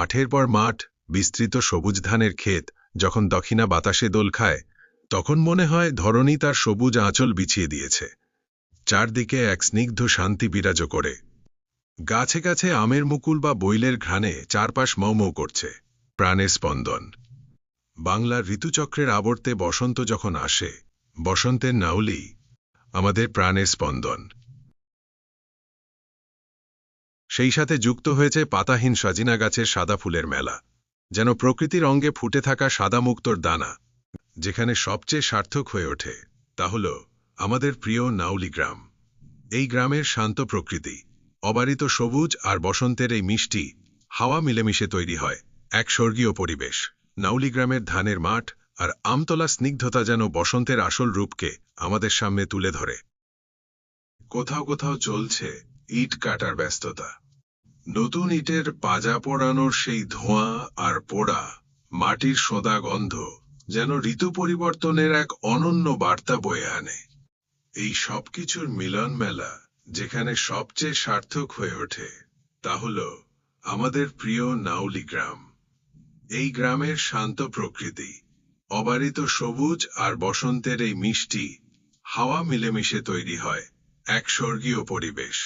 মাঠের পর মাঠ, বিস্তৃত সবুজ ধানের ক্ষেত যখন দক্ষিণা বাতাসে দোল খায়, তখন মনে হয় ধরণী তার সবুজ আঁচল বিছিয়ে দিয়েছে। চারদিকে এক স্নিগ্ধ শান্তি বিরাজ করে। গাছে গাছে আমের মুকুল বা বৈলের ঘ্রাণে চারপাশ মৌমৌ করছে। প্রাণের স্পন্দন। বাংলার ঋতুচক্রের আবর্তে বসন্ত যখন আসে, বসন্তের নাউলি আমাদের প্রাণের স্পন্দন। সেই সাথে যুক্ত হয়েছে পাতাহীন সজিনা গাছের সাদা ফুলের মেলা, যেন প্রকৃতির অঙ্গে ফুটে থাকা সাদা মুক্তোর দানা। যেখানে সবচেয়ে সার্থক হয়ে ওঠে তা হল আমাদের প্রিয় নাউলি গ্রাম। এই গ্রামের শান্ত প্রকৃতি, অবারিত সবুজ আর বসন্তের এই মিষ্টি হাওয়া মিলেমিশে তৈরি হয় এক স্বর্গীয় পরিবেশ। নাউলি গ্রামের ধানের মাঠ আর আমতলা স্নিগ্ধতা যেন বসন্তের আসল রূপকে আমাদের সামনে তুলে ধরে। কোথাও কোথাও চলছে ইট কাটার ব্যস্ততা। নতুন ইটের পাজা পোড়ানোর সেই ধোঁয়া আর পোড়া মাটির সোঁদা গন্ধ যেন ঋতু পরিবর্তনের এক অনন্য বার্তা বয়ে আনে। এই সবকিছুর মিলন মেলা যেখানে সবচেয়ে সার্থক হয়ে ওঠে তা হল আমাদের প্রিয় নাউলি গ্রাম। এই গ্রামের শান্ত প্রকৃতি, অবারিত সবুজ আর বসন্তের এই মিষ্টি হাওয়া মিলেমিশে তৈরি হয় এক স্বর্গীয় পরিবেশ।